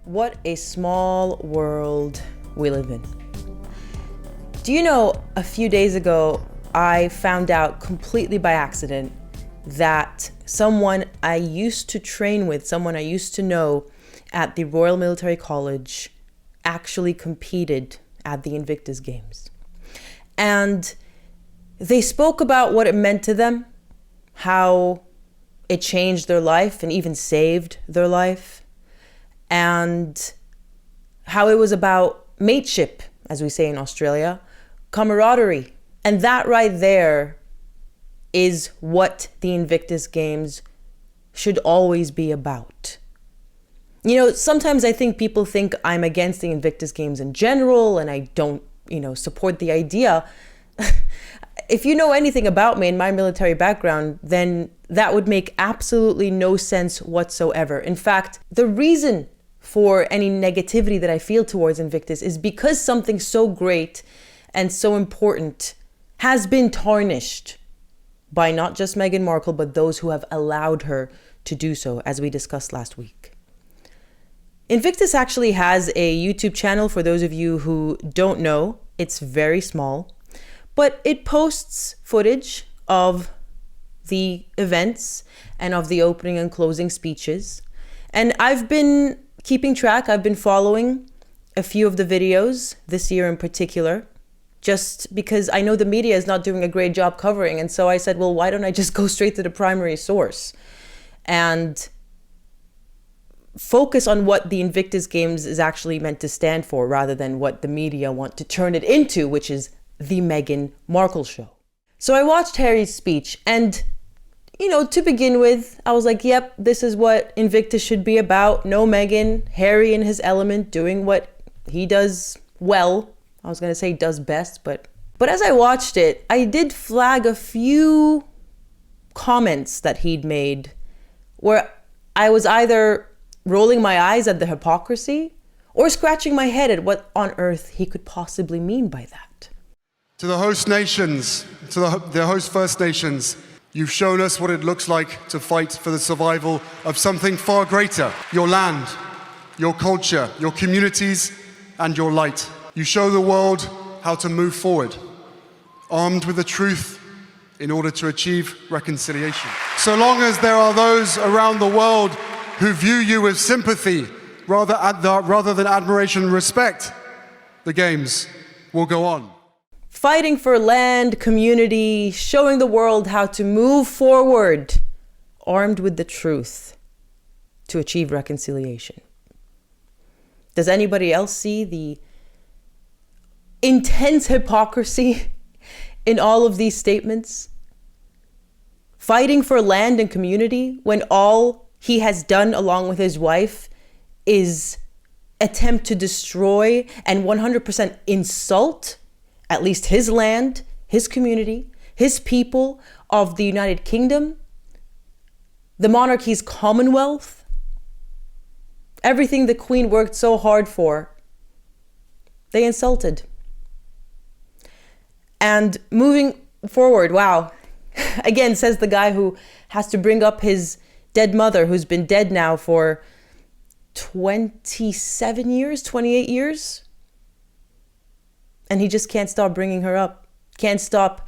What a small world we live in. Do you know, a few days ago, I found out completely by accident that someone I used to train with, someone I used to know at the Royal Military College, actually competed at the Invictus Games. And they spoke about what it meant to them, how it changed their life and even saved their life, and how it was about mateship, as we say in Australia, camaraderie. And that right there is what the Invictus Games should always be about. You know, sometimes I think people think I'm against the Invictus Games in general and I don't, support the idea. If you know anything about me and my military background, then that would make absolutely no sense whatsoever. In fact, the reason for any negativity that I feel towards Invictus is because something so great and so important has been tarnished by not just Meghan Markle, but those who have allowed her to do so, as we discussed last week. Invictus actually has a YouTube channel for those of you who don't know. It's very small, but it posts footage of the events and of the opening and closing speeches. And I've been keeping track. I've been following a few of the videos this year in particular, just because I know the media is not doing a great job covering. And so I said, well, why don't I just go straight to the primary source and focus on what the Invictus Games is actually meant to stand for, rather than what the media want to turn it into, which is the Meghan Markle show. So I watched Harry's speech, and to begin with, I was like, yep, this is what Invictus should be about. No Meghan, Harry in his element, doing what he does well. I was going to say does best, but as I watched it, I did flag a few comments that he'd made where I was either rolling my eyes at the hypocrisy or scratching my head at what on earth he could possibly mean by that. To the host nations, to the host First Nations, you've shown us what it looks like to fight for the survival of something far greater: your land, your culture, your communities, and your light. You show the world how to move forward, armed with the truth in order to achieve reconciliation. So long as there are those around the world who view you with sympathy rather than admiration and respect, the Games will go on. Fighting for land, community, showing the world how to move forward, armed with the truth to achieve reconciliation. Does anybody else see the intense hypocrisy in all of these statements? Fighting for land and community when all he has done along with his wife is attempt to destroy and 100% insult at least his land, his community, his people of the United Kingdom, the monarchy's commonwealth, everything the Queen worked so hard for, they insulted. And moving forward, wow, again, says the guy who has to bring up his dead mother, who's been dead now for 27 years, 28 years. And he just can't stop bringing her up, can't stop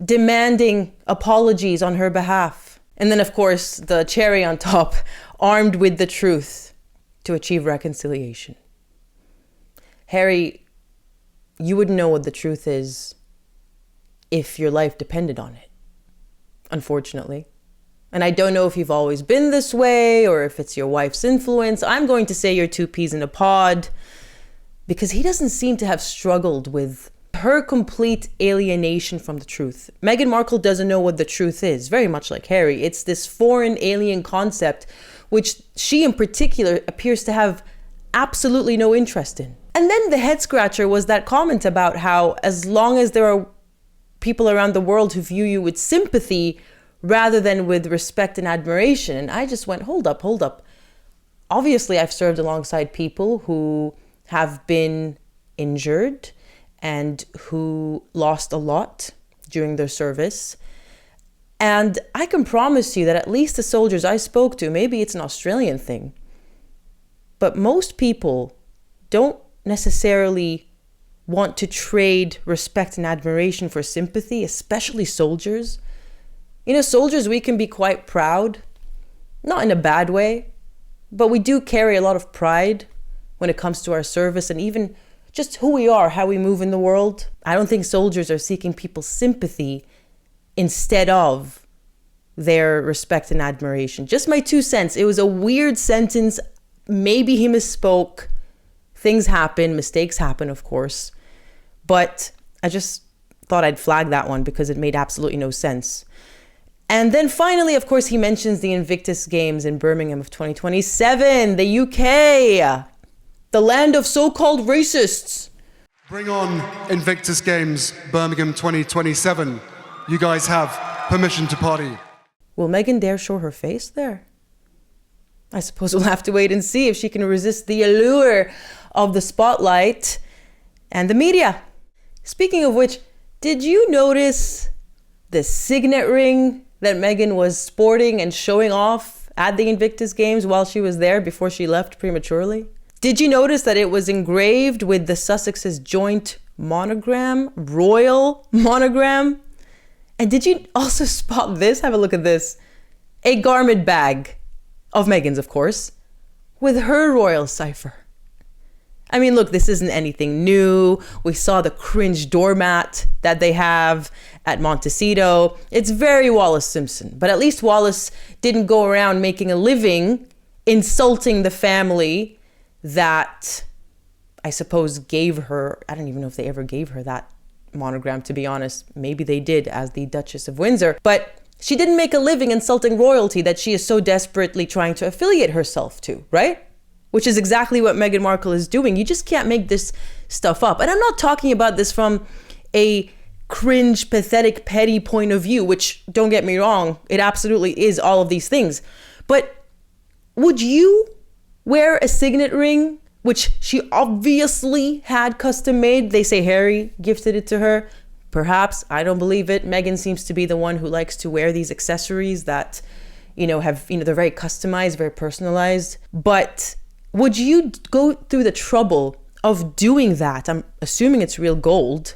demanding apologies on her behalf. And then, of course, the cherry on top, armed with the truth to achieve reconciliation. Harry, you wouldn't know what the truth is if your life depended on it, unfortunately. And I don't know if you've always been this way or if it's your wife's influence. I'm going to say you're two peas in a pod, because he doesn't seem to have struggled with her complete alienation from the truth. Meghan Markle doesn't know what the truth is, very much like Harry. It's this foreign alien concept, which she in particular appears to have absolutely no interest in. And then the head scratcher was that comment about how as long as there are people around the world who view you with sympathy rather than with respect and admiration. And I just went, hold up. Obviously, I've served alongside people who have been injured and who lost a lot during their service. And I can promise you that at least the soldiers I spoke to, maybe it's an Australian thing, But most people don't necessarily want to trade respect and admiration for sympathy, especially soldiers. You know, soldiers, we can be quite proud, not in a bad way, but we do carry a lot of pride when it comes to our service and even just who we are, how we move in the world. I don't think soldiers are seeking people's sympathy instead of their respect and admiration. Just my 2 cents. It was a weird sentence. Maybe he misspoke. Things happen, mistakes happen, of course. But I just thought I'd flag that one because it made absolutely no sense. And then finally, of course, he mentions the Invictus Games in Birmingham of 2027, the UK, the land of so-called racists. Bring on Invictus Games, Birmingham 2027. You guys have permission to party. Will Meghan dare show her face there? I suppose we'll have to wait and see if she can resist the allure of the spotlight and the media. Speaking of which, did you notice the signet ring that Meghan was sporting and showing off at the Invictus Games while she was there before she left prematurely? Did you notice that it was engraved with the Sussex's joint monogram, royal monogram? And did you also spot this? Have a look at this. A garment bag of Meghan's, of course, with her royal cipher. I mean, look, this isn't anything new. We saw the cringe doormat that they have at Montecito. It's very Wallace Simpson, but at least Wallace didn't go around making a living insulting the family that I suppose gave her, I don't even know if they ever gave her that monogram, to be honest. Maybe they did as the Duchess of Windsor, but she didn't make a living insulting royalty that she is so desperately trying to affiliate herself to, right? Which is exactly what Meghan Markle is doing. You just can't make this stuff up. And I'm not talking about this from a cringe, pathetic, petty point of view, which, don't get me wrong, it absolutely is all of these things. But would you wear a signet ring, which she obviously had custom made? They say Harry gifted it to her. Perhaps, I don't believe it. Meghan seems to be the one who likes to wear these accessories that, they're very customized, very personalized. But would you go through the trouble of doing that? I'm assuming it's real gold.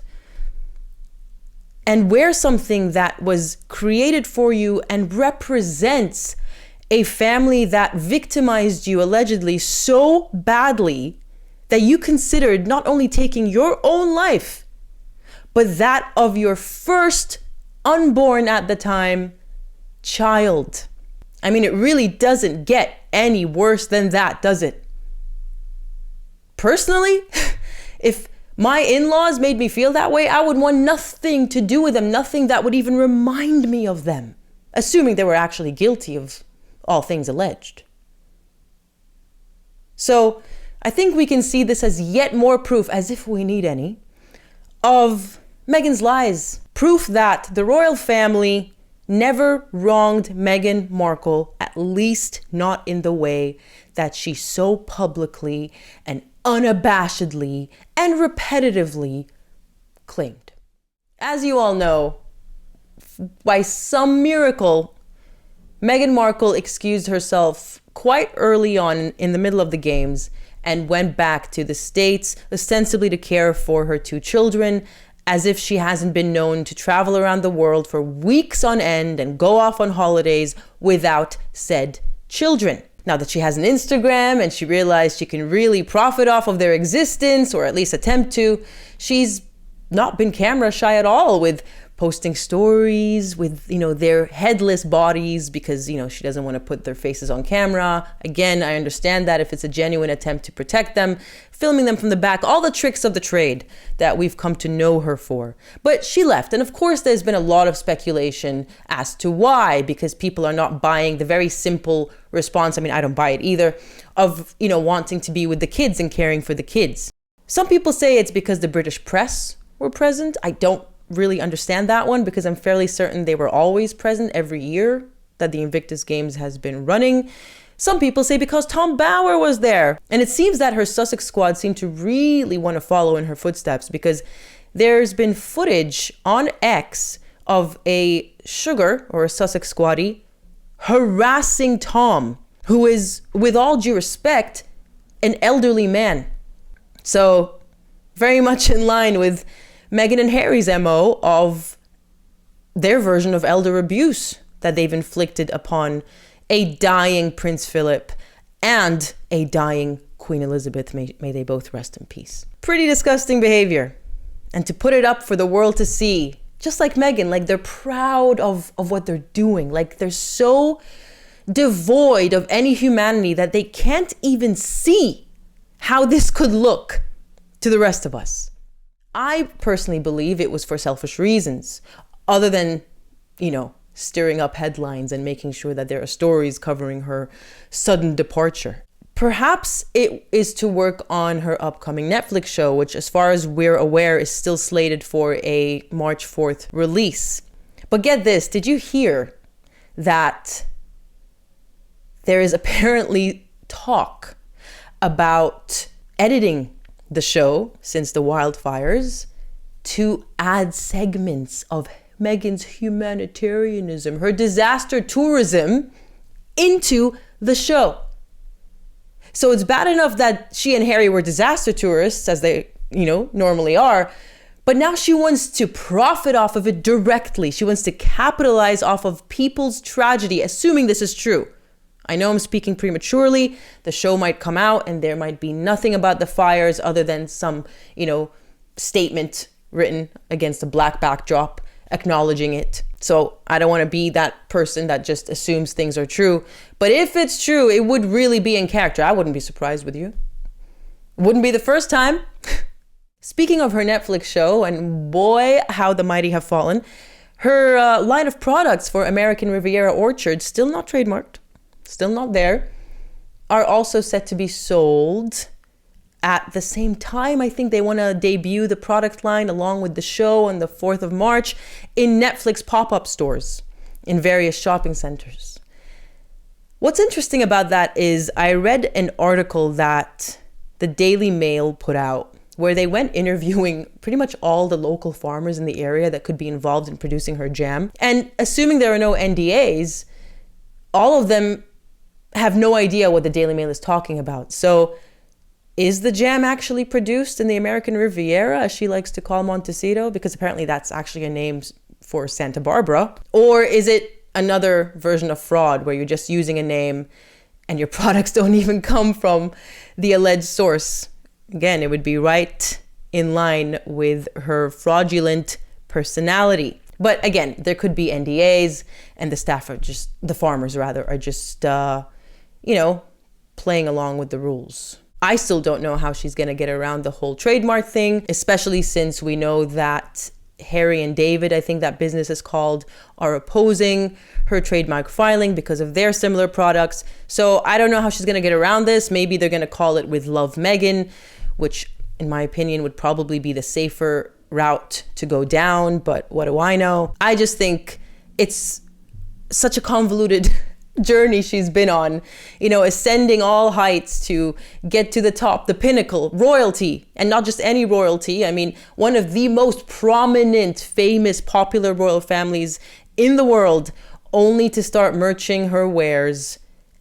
And wear something that was created for you and represents a family that victimized you allegedly so badly that you considered not only taking your own life, but that of your first unborn at the time child. I mean, it really doesn't get any worse than that, does it? Personally, if my in-laws made me feel that way, I would want nothing to do with them, nothing that would even remind me of them, assuming they were actually guilty of all things alleged. So I think we can see this as yet more proof, as if we need any, of Meghan's lies. Proof that the royal family never wronged Meghan Markle, at least not in the way that she so publicly and unabashedly and repetitively claimed. As you all know, by some miracle, Meghan Markle excused herself quite early on in the middle of the games and went back to the States, ostensibly to care for her 2 children, as if she hasn't been known to travel around the world for weeks on end and go off on holidays without said children. Now that she has an Instagram and she realized she can really profit off of their existence, or at least attempt to, she's not been camera shy at all with posting stories with, their headless bodies because, she doesn't want to put their faces on camera. Again, I understand that if it's a genuine attempt to protect them, filming them from the back, all the tricks of the trade that we've come to know her for. But she left. And of course, there's been a lot of speculation as to why, because people are not buying the very simple response. I mean, I don't buy it either, of, wanting to be with the kids and caring for the kids. Some people say it's because the British press were present. I don't really understand that one because I'm fairly certain they were always present every year that the Invictus Games has been running. Some people say because Tom Bower was there. And it seems that her Sussex squad seemed to really want to follow in her footsteps because there's been footage on X of a Sugar or a Sussex squaddie harassing Tom, who is, with all due respect, an elderly man. So very much in line with Meghan and Harry's MO of their version of elder abuse that they've inflicted upon a dying Prince Philip and a dying Queen Elizabeth. May they both rest in peace. Pretty disgusting behavior. And to put it up for the world to see, just like Meghan, like they're proud of what they're doing. Like they're so devoid of any humanity that they can't even see how this could look to the rest of us. I personally believe it was for selfish reasons, other than, stirring up headlines and making sure that there are stories covering her sudden departure. Perhaps it is to work on her upcoming Netflix show, which as far as we're aware is still slated for a March 4th release. But get this, did you hear that there is apparently talk about editing the show since the wildfires to add segments of Meghan's humanitarianism, her disaster tourism into the show? So it's bad enough that she and Harry were disaster tourists, as they, normally are. But now she wants to profit off of it directly. She wants to capitalize off of people's tragedy, assuming this is true. I know I'm speaking prematurely. The show might come out and there might be nothing about the fires other than some, statement written against a black backdrop acknowledging it. So I don't want to be that person that just assumes things are true. But if it's true, it would really be in character. I wouldn't be surprised with you. Wouldn't be the first time. Speaking of her Netflix show, and boy, how the mighty have fallen, her line of products for American Riviera Orchard, still not trademarked, still not there, are also set to be sold. At the same time, I think they want to debut the product line along with the show on the 4th of March in Netflix pop-up stores in various shopping centers. What's interesting about that is I read an article that the Daily Mail put out where they went interviewing pretty much all the local farmers in the area that could be involved in producing her jam. And assuming there are no NDAs, all of them have no idea what the Daily Mail is talking about. So is the jam actually produced in the American Riviera, as she likes to call Montecito? Because apparently that's actually a name for Santa Barbara. Or is it another version of fraud where you're just using a name and your products don't even come from the alleged source? Again, it would be right in line with her fraudulent personality. But again, there could be NDAs and the staff are just, the farmers rather, are just, playing along with the rules. I still don't know how she's going to get around the whole trademark thing, especially since we know that Harry and David, I think that business is called, are opposing her trademark filing because of their similar products. So I don't know how she's going to get around this. Maybe they're going to call it with Love Meghan, which in my opinion would probably be the safer route to go down. But what do I know? I just think it's such a convoluted journey she's been on, ascending all heights to get to the top, the pinnacle, royalty, and not just any royalty. I mean, one of the most prominent, famous, popular royal families in the world, only to start merching her wares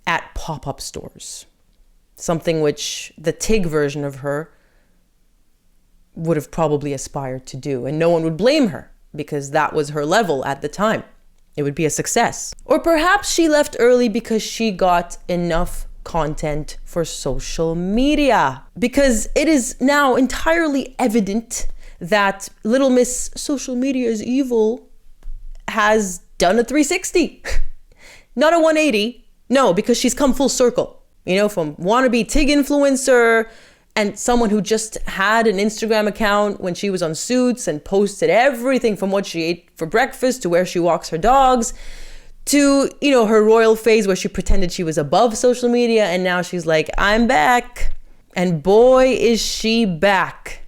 at pop-up stores. Something which the TIG version of her would have probably aspired to do, and no one would blame her because that was her level at the time. It would be a success. Or perhaps she left early because she got enough content for social media. Because it is now entirely evident that Little Miss Social Media is Evil has done a 360. Not a 180. No, because she's come full circle. From wannabe TIG influencer and someone who just had an Instagram account when she was on Suits and posted everything from what she ate for breakfast to where she walks her dogs to, her royal phase where she pretended she was above social media. And now she's like, I'm back. And boy, is she back.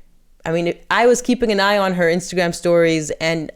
I mean, I was keeping an eye on her Instagram stories and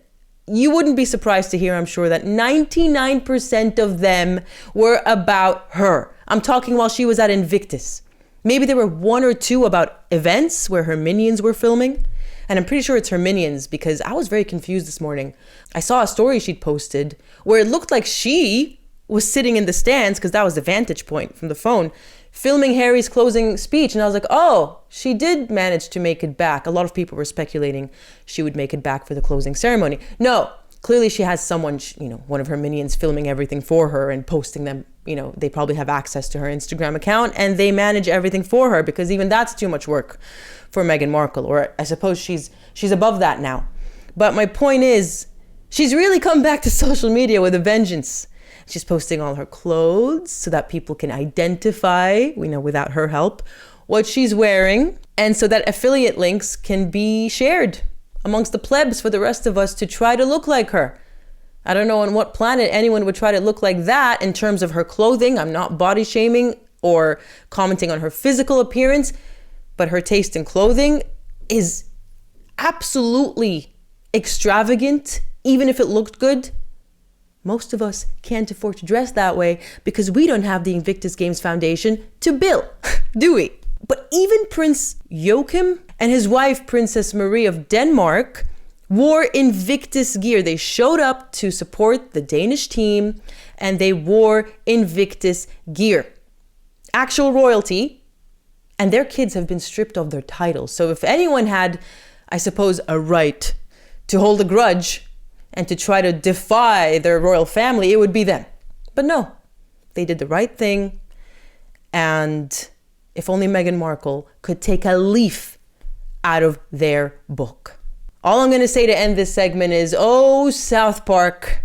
you wouldn't be surprised to hear, I'm sure, that 99% of them were about her. I'm talking while she was at Invictus. Maybe there were one or two about events where her minions were filming. And I'm pretty sure it's her minions because I was very confused this morning. I saw a story she'd posted where it looked like she was sitting in the stands because that was the vantage point from the phone, filming Harry's closing speech. And I was like, oh, she did manage to make it back. A lot of people were speculating she would make it back for the closing ceremony. No, clearly she has someone, one of her minions filming everything for her and posting them. They probably have access to her Instagram account and they manage everything for her, because even that's too much work for Meghan Markle. Or I suppose she's above that now. But my point is, she's really come back to social media with a vengeance. She's posting all her clothes so that people can identify, without her help, what she's wearing. And so that affiliate links can be shared amongst the plebs for the rest of us to try to look like her. I don't know on what planet anyone would try to look like that in terms of her clothing. I'm not body shaming or commenting on her physical appearance, but her taste in clothing is absolutely extravagant, even if it looked good. Most of us can't afford to dress that way because we don't have the Invictus Games Foundation to bill, do we? But even Prince Joachim and his wife, Princess Marie of Denmark, wore Invictus gear. They showed up to support the Danish team and they wore Invictus gear. Actual royalty, and their kids have been stripped of their titles. So if anyone had, I suppose, a right to hold a grudge and to try to defy their royal family, it would be them. But no, they did the right thing. And if only Meghan Markle could take a leaf out of their book. All I'm going to say to end this segment is, oh, South Park,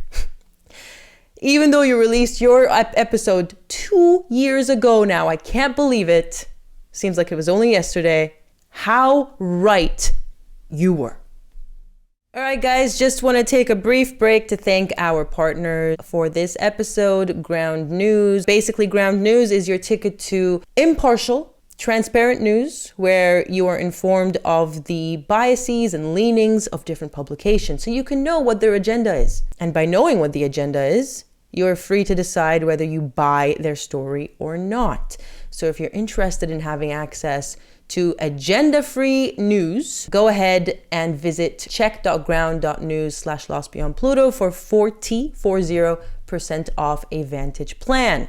even though you released your episode 2 years ago now, I can't believe it. Seems like it was only yesterday. How right you were. All right, guys, just want to take a brief break to thank our partner for this episode, Ground News. Basically, Ground News is your ticket to impartial, transparent news where you are informed of the biases and leanings of different publications so you can know what their agenda is. And by knowing what the agenda is, you are free to decide whether you buy their story or not. So if you're interested in having access to agenda-free news, go ahead and visit check.ground.news/lostbeyondpluto for 40% off a Vantage plan.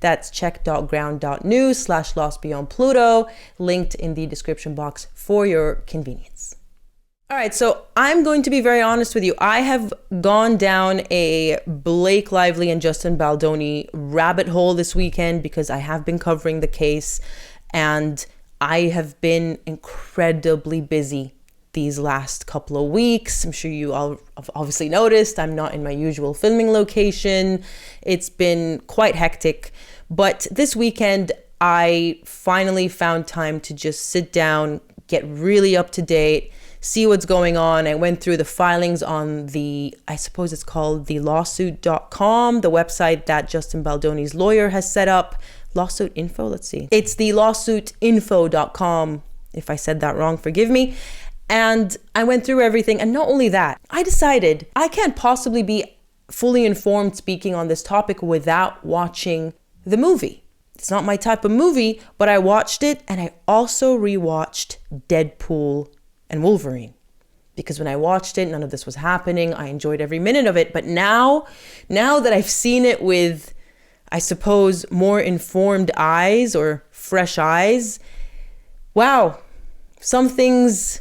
That's check.ground.news/lostbeyondpluto, linked in the description box for your convenience. All right, so I'm going to be very honest with you. I have gone down a Blake Lively and Justin Baldoni rabbit hole this weekend because I have been covering the case and I have been incredibly busy these last couple of weeks. I'm sure you all have obviously noticed I'm not in my usual filming location. It's been quite hectic. But this weekend, I finally found time to just sit down, get really up to date, see what's going on. I went through the filings on I suppose it's called the lawsuit.com, the website that Justin Baldoni's lawyer has set up. Lawsuit info, let's see. It's the lawsuitinfo.com. If I said that wrong, forgive me. And I went through everything. And not only that, I decided I can't possibly be fully informed speaking on this topic without watching the movie. It's not my type of movie, but I watched it and I also rewatched Deadpool and Wolverine. Because when I watched it, none of this was happening. I enjoyed every minute of it. But now that I've seen it with, I suppose, more informed eyes or fresh eyes, wow, some things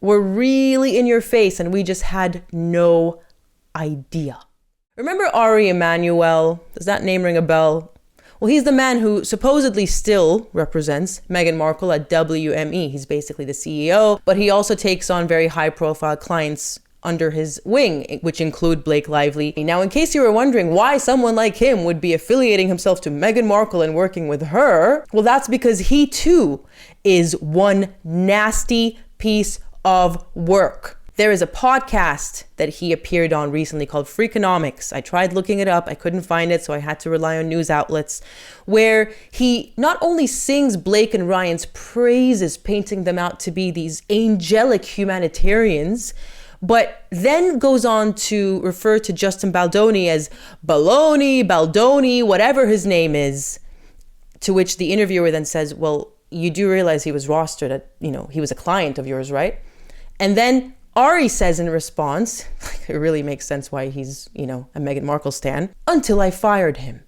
were really in your face and we just had no idea. Remember Ari Emanuel? Does that name ring a bell? Well, he's the man who supposedly still represents Meghan Markle at WME. He's basically the CEO, but he also takes on very high-profile clients under his wing, which include Blake Lively. Now, in case you were wondering why someone like him would be affiliating himself to Meghan Markle and working with her, well, that's because he too is one nasty piece of work. There is a podcast that he appeared on recently called Freakonomics. I tried looking it up. I couldn't find it, so I had to rely on news outlets, where he not only sings Blake and Ryan's praises, painting them out to be these angelic humanitarians, but then goes on to refer to Justin Baldoni as Baloney, Baldoni, whatever his name is, to which the interviewer then says, well, you do realize he was rostered at, he was a client of yours, right? And then Ari says in response, it really makes sense why he's, a Meghan Markle stan, until I fired him.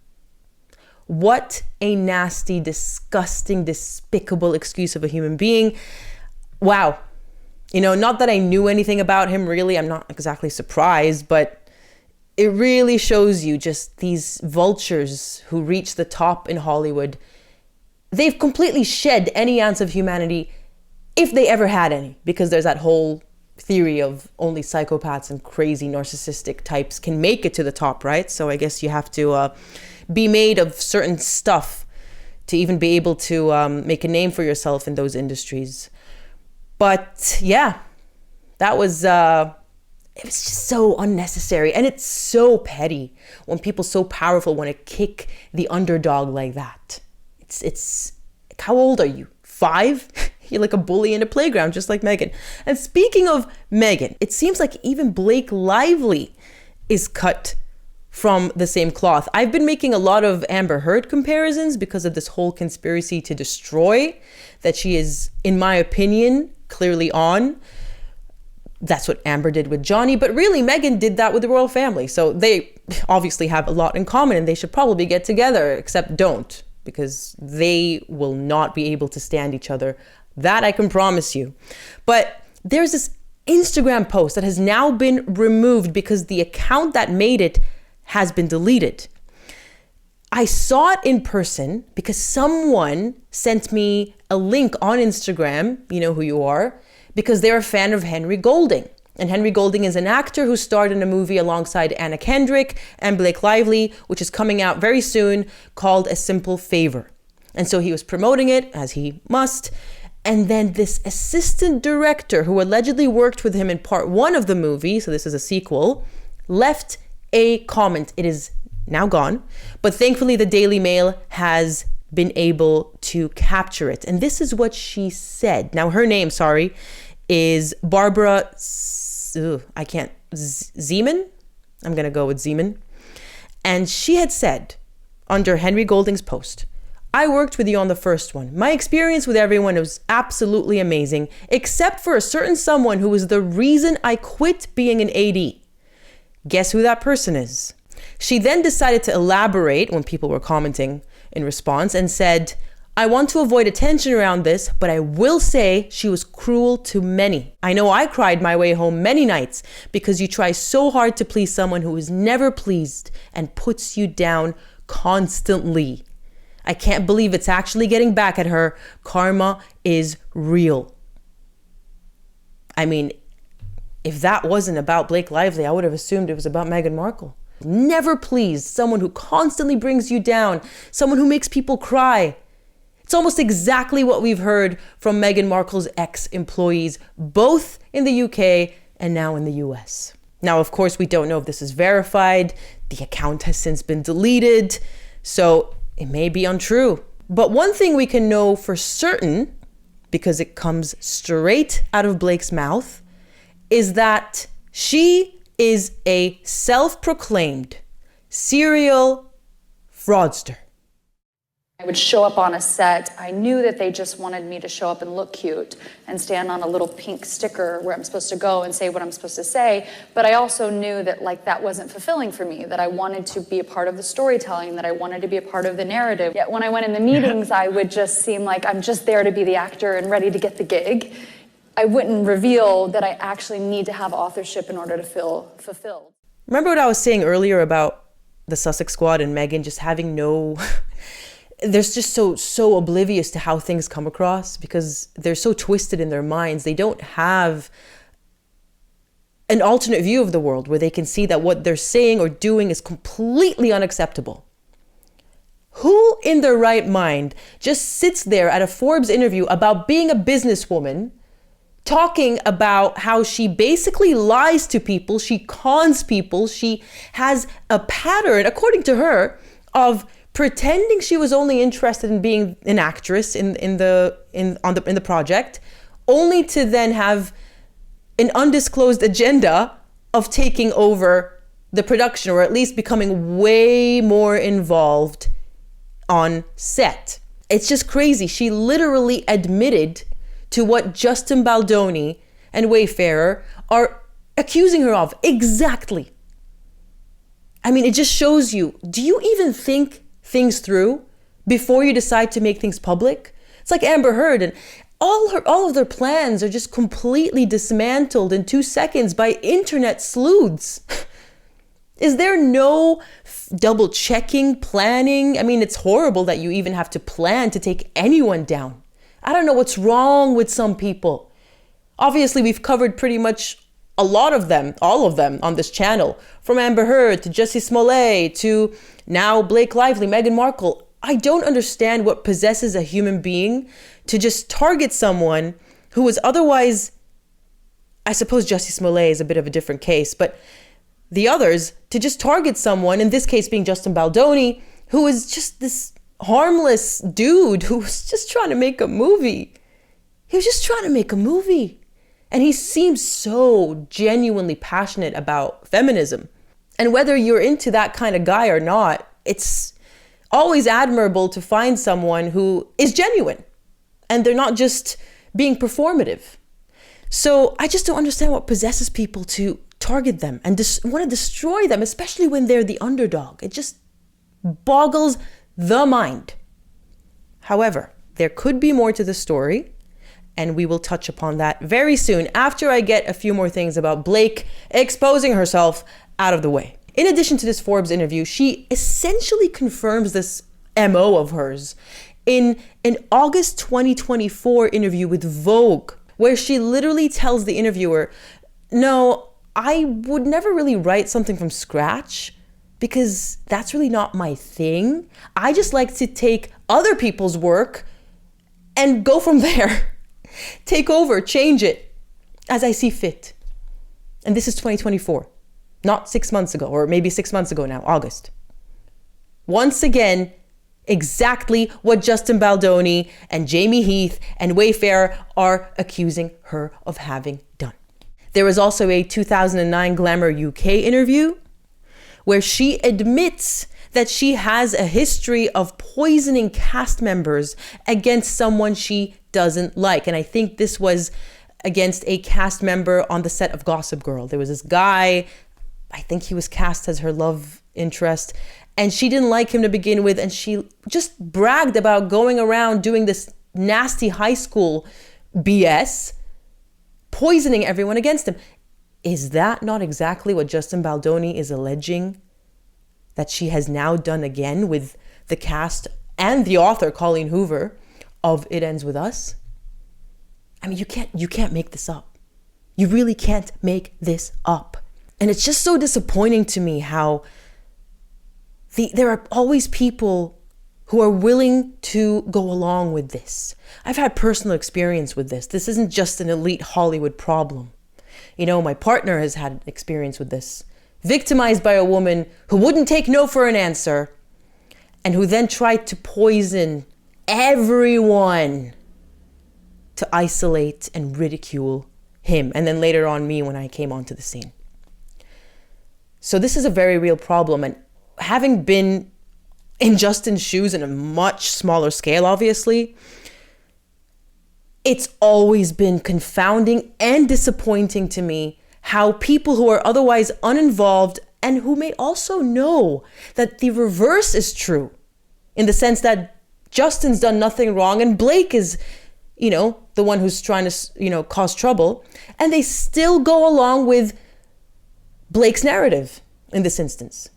What a nasty, disgusting, despicable excuse of a human being. Wow. You know, not that I knew anything about him, really. I'm not exactly surprised, but it really shows you just these vultures who reach the top in Hollywood. They've completely shed any ounce of humanity, if they ever had any, because there's that whole theory of only psychopaths and crazy narcissistic types can make it to the top, right? So I guess you have to be made of certain stuff to even be able to make a name for yourself in those industries. But yeah, that was, it was just so unnecessary. And it's so petty when people so powerful want to kick the underdog like that. It's how old are you? 5? You're like a bully in a playground, just like Meghan. And speaking of Meghan, it seems like even Blake Lively is cut from the same cloth. I've been making a lot of Amber Heard comparisons because of this whole conspiracy to destroy that she is, in my opinion, clearly on. That's what Amber did with Johnny, but really Meghan did that with the royal family. So they obviously have a lot in common and they should probably get together, except don't, because they will not be able to stand each other. That I can promise you. But there's this Instagram post that has now been removed because the account that made it has been deleted. I saw it in person because someone sent me a link on Instagram, you know who you are, because they're a fan of Henry Golding. And Henry Golding is an actor who starred in a movie alongside Anna Kendrick and Blake Lively, which is coming out very soon, called A Simple Favor. And so he was promoting it, as he must. And then this assistant director who allegedly worked with him in part 1 of the movie, so this is a sequel, left a comment. It is now gone, but thankfully the Daily Mail has been able to capture it. And this is what she said. Now her name, is Barbara, Zeman? I'm gonna go with Zeman. And she had said, under Henry Golding's post, I worked with you on the first one. My experience with everyone was absolutely amazing, except for a certain someone who was the reason I quit being an AD. Guess who that person is? She then decided to elaborate when people were commenting in response and said, I want to avoid attention around this, but I will say she was cruel to many. I know I cried my way home many nights because you try so hard to please someone who is never pleased and puts you down constantly. I can't believe it's actually getting back at her. Karma is real. I mean, if that wasn't about Blake Lively, I would have assumed it was about Meghan Markle. Never pleased, someone who constantly brings you down, someone who makes people cry. It's almost exactly what we've heard from Meghan Markle's ex-employees, both in the UK and now in the US. Now, of course, we don't know if this is verified. The account has since been deleted, so it may be untrue. But one thing we can know for certain, because it comes straight out of Blake's mouth, is that she is a self-proclaimed serial fraudster. I would show up on a set. I knew that they just wanted me to show up and look cute and stand on a little pink sticker where I'm supposed to go and say what I'm supposed to say. But I also knew that that wasn't fulfilling for me, that I wanted to be a part of the storytelling, that I wanted to be a part of the narrative. Yet when I went in the meetings, I would just seem like I'm just there to be the actor and ready to get the gig. I wouldn't reveal that I actually need to have authorship in order to feel fulfilled. Remember what I was saying earlier about the Sussex Squad and Meghan just having no... They're just so oblivious to how things come across because they're so twisted in their minds. They don't have an alternate view of the world where they can see that what they're saying or doing is completely unacceptable. Who in their right mind just sits there at a Forbes interview about being a businesswoman, talking about how she basically lies to people, she cons people, she has a pattern, according to her, of pretending she was only interested in being an actress in the project, only to then have an undisclosed agenda of taking over the production, or at least becoming way more involved on set. It's just crazy. She literally admitted to what Justin Baldoni and Wayfarer are accusing her of. Exactly. I mean, it just shows you, do you even think things through before you decide to make things public. It's like Amber Heard, and all of their plans are just completely dismantled in 2 seconds by internet sleuths. Is there no double checking, planning? I mean, it's horrible that you even have to plan to take anyone down. I don't know what's wrong with some people. Obviously, we've covered pretty much a lot of them, all of them on this channel, from Amber Heard to Jussie Smollett to now Blake Lively, Meghan Markle. I don't understand what possesses a human being to just target someone who was otherwise, I suppose Jussie Smollett is a bit of a different case, but the others, to just target someone, in this case being Justin Baldoni, who was just this harmless dude who was just trying to make a movie. He was just trying to make a movie. And he seems so genuinely passionate about feminism. And whether you're into that kind of guy or not, it's always admirable to find someone who is genuine and they're not just being performative. So I just don't understand what possesses people to target them and want to destroy them, especially when they're the underdog. It just boggles the mind. However, there could be more to the story, and we will touch upon that very soon after I get a few more things about Blake exposing herself out of the way. In addition to this Forbes interview, she essentially confirms this MO of hers in an August 2024 interview with Vogue, where she literally tells the interviewer, no, I would never really write something from scratch because that's really not my thing. I just like to take other people's work and go from there. Take over, change it as I see fit. And this is 2024, not 6 months ago, or maybe 6 months ago now, August. Once again, exactly what Justin Baldoni and Jamie Heath and Wayfair are accusing her of having done. There was also a 2009 Glamour UK interview where she admits that she has a history of poisoning cast members against someone she doesn't like. And I think this was against a cast member on the set of Gossip Girl. There was this guy, I think he was cast as her love interest, and she didn't like him to begin with, and she just bragged about going around doing this nasty high school BS, poisoning everyone against him. Is that not exactly what Justin Baldoni is alleging that she has now done again with the cast and the author, Colleen Hoover, of It Ends With Us? I mean, you can't make this up. You really can't make this up. And it's just so disappointing to me how there are always people who are willing to go along with this. I've had personal experience with this. This isn't just an elite Hollywood problem. You know, my partner has had experience with this. Victimized by a woman who wouldn't take no for an answer and who then tried to poison everyone to isolate and ridicule him. And then later on me when I came onto the scene. So this is a very real problem. And having been in Justin's shoes in a much smaller scale, obviously, it's always been confounding and disappointing to me how people who are otherwise uninvolved and who may also know that the reverse is true, in the sense that Justin's done nothing wrong and Blake is, the one who's trying to, cause trouble, and they still go along with Blake's narrative in this instance.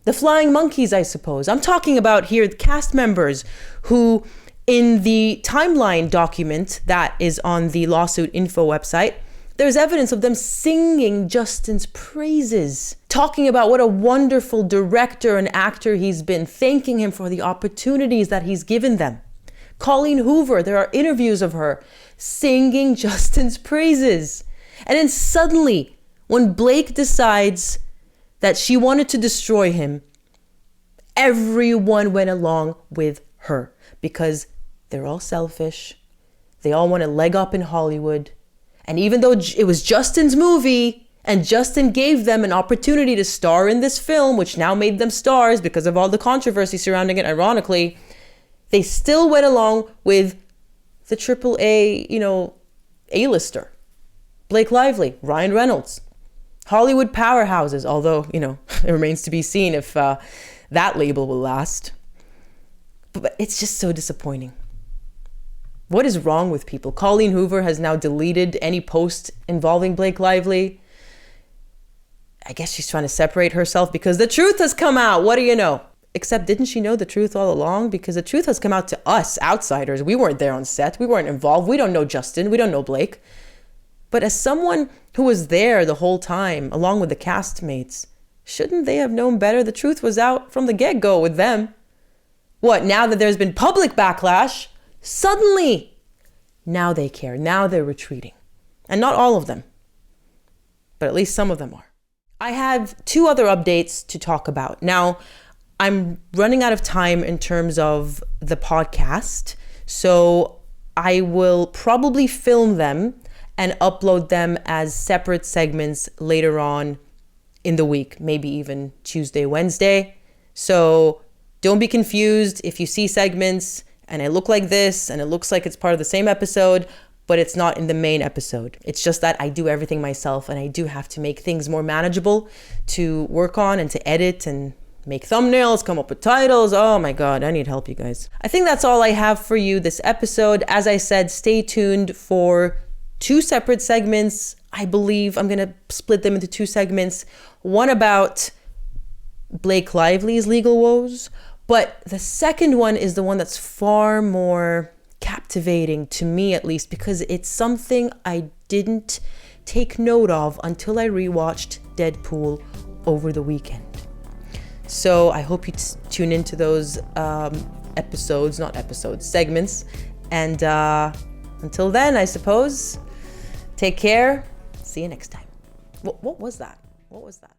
The flying monkeys, I suppose. I'm talking about here the cast members who, in the timeline document that is on the lawsuit info website, there's evidence of them singing Justin's praises, talking about what a wonderful director and actor he's been, thanking him for the opportunities that he's given them. Colleen Hoover, there are interviews of her singing Justin's praises. And then suddenly, when Blake decides that she wanted to destroy him, everyone went along with her because they're all selfish. They all want a leg up in Hollywood. And even though it was Justin's movie and Justin gave them an opportunity to star in this film, which now made them stars because of all the controversy surrounding it, ironically, they still went along with the AAA, A-lister. Blake Lively, Ryan Reynolds, Hollywood powerhouses, although, it remains to be seen if that label will last. But it's just so disappointing. What is wrong with people? Colleen Hoover has now deleted any post involving Blake Lively. I guess she's trying to separate herself because the truth has come out. What do you know? Except, didn't she know the truth all along? Because the truth has come out to us, outsiders. We weren't there on set. We weren't involved. We don't know Justin. We don't know Blake. But as someone who was there the whole time, along with the castmates, shouldn't they have known better? The truth was out from the get-go with them. What, now that there's been public backlash, suddenly, now they care. Now they're retreating. And not all of them, but at least some of them are. I have 2 other updates to talk about. Now, I'm running out of time in terms of the podcast, so I will probably film them and upload them as separate segments later on in the week, maybe even Tuesday, Wednesday. So don't be confused if you see segments and I look like this and it looks like it's part of the same episode, but it's not in the main episode. It's just that I do everything myself and I do have to make things more manageable to work on and to edit and make thumbnails, come up with titles. Oh my God, I need help, you guys. I think that's all I have for you this episode. As I said, stay tuned for 2 separate segments. I believe I'm gonna split them into 2 segments. One about Blake Lively's legal woes, but the second one is the one that's far more captivating to me, at least, because it's something I didn't take note of until I rewatched Deadpool over the weekend. So I hope you tune into those segments. And until then, I suppose, take care. See you next time. What was that? What was that?